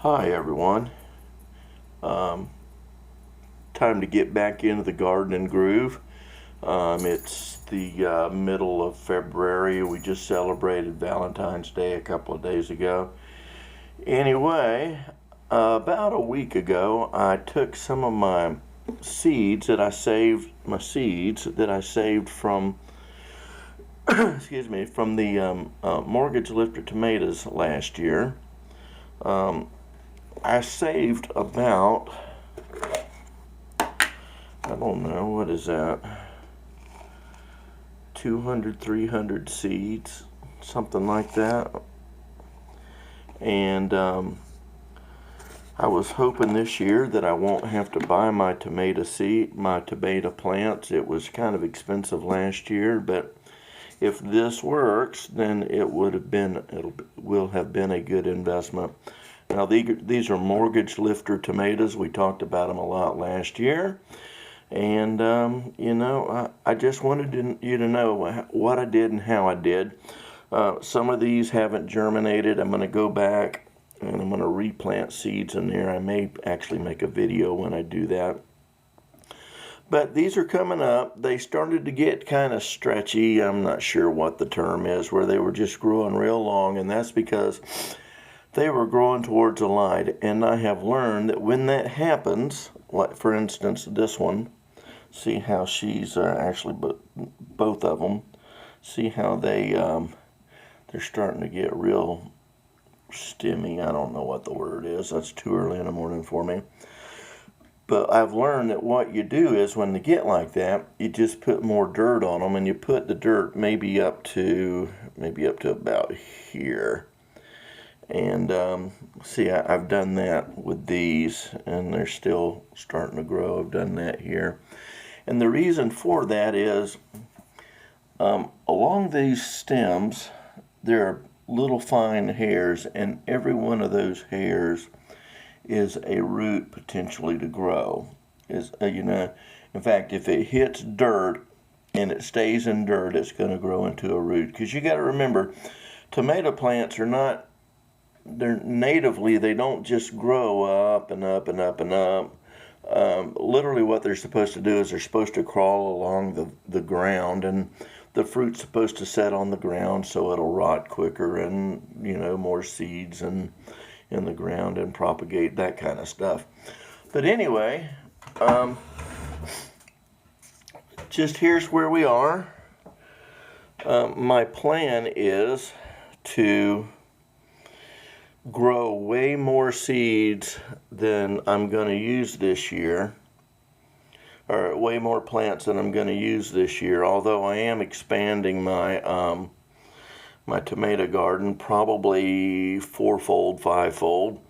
Hi everyone. Um, Time to get back into the gardening groove. It's the middle of February. We just celebrated Valentine's Day a couple of days ago. Anyway, about a week ago, I took some of my seeds that I saved, from, excuse me, from the Mortgage Lifter tomatoes last year. I saved about, I don't know, what is that? 200, 300 seeds, something like that. And I was hoping this year that I won't have to buy my tomato plants. It was kind of expensive last year, but if this works, then it will have been a good investment. Now these are Mortgage Lifter tomatoes. We talked about them a lot last year. And, I just wanted you to know what I did and how I did. Some of these haven't germinated. I'm going to go back and I'm going to replant seeds in there. I may actually make a video when I do that. But these are coming up. They started to get kind of stretchy. I'm not sure what the term is, where they were just growing real long, and that's because they were growing towards a light. And I have learned that when that happens, like for instance this one, see how she's actually both of them, see how they're starting to get real stemmy. I don't know what the word is. That's too early in the morning for me. But I've learned that what you do is when they get like that, you just put more dirt on them, and you put the dirt maybe up to about here. And see, I've done that with these, and they're still starting to grow. I've done that here. And the reason for that is along these stems, there are little fine hairs, and every one of those hairs is a root potentially to grow. In fact, if it hits dirt and it stays in dirt, it's going to grow into a root. Because you got to remember, tomato plants they don't just grow up and up and up and up. Literally what they're supposed to do is they're supposed to crawl along the ground, and the fruit's supposed to set on the ground so it'll rot quicker, and more seeds in the ground and propagate, that kind of stuff. But anyway, just here's where we are. My plan is to grow way more seeds than I'm going to use this year, or way more plants than I'm going to use this year, although I am expanding my my tomato garden, probably fourfold, fivefold.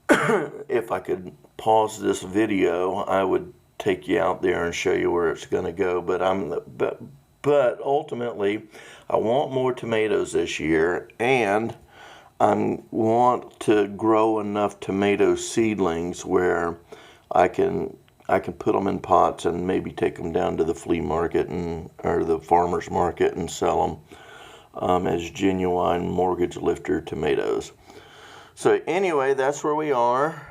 If I could pause this video, I would take you out there and show you where it's going to go, but ultimately I want more tomatoes this year, and I want to grow enough tomato seedlings where I can put them in pots and maybe take them down to the flea market or the farmer's market and sell them as genuine Mortgage Lifter tomatoes. So anyway, that's where we are.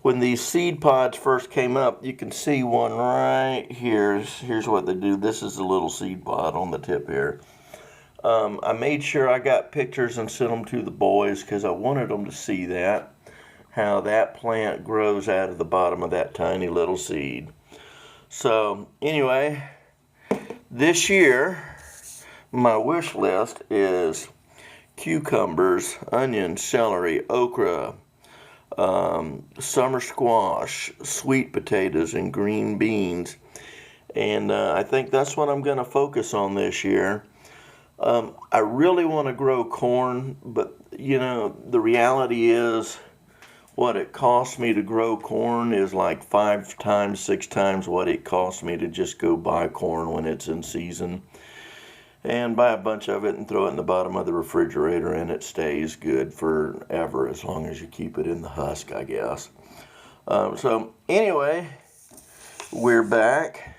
When these seed pods first came up, you can see one right here. Here's what they do. This is a little seed pod on the tip here. I made sure I got pictures and sent them to the boys because I wanted them to see how that plant grows out of the bottom of that tiny little seed. So anyway, this year my wish list is cucumbers, onions, celery, okra, summer squash, sweet potatoes, and green beans. And I think that's what I'm going to focus on this year. I really want to grow corn, but the reality is what it costs me to grow corn is like 5 times, 6 times what it costs me to just go buy corn when it's in season, and buy a bunch of it and throw it in the bottom of the refrigerator, and it stays good forever as long as you keep it in the husk, I guess. So anyway, we're back.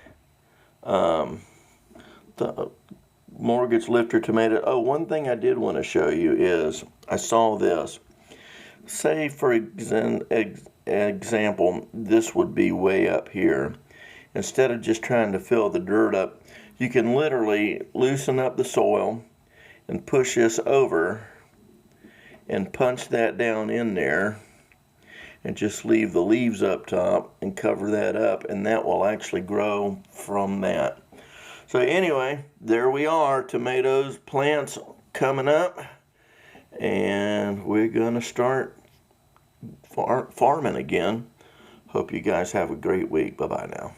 Mortgage Lifter tomato. Oh, one thing I did want to show you is I saw this. Say, for example, this would be way up here. Instead of just trying to fill the dirt up, you can literally loosen up the soil and push this over and punch that down in there and just leave the leaves up top and cover that up, and that will actually grow from that. So anyway, there we are, tomatoes, plants coming up, and we're gonna start farming again. Hope you guys have a great week. Bye-bye now.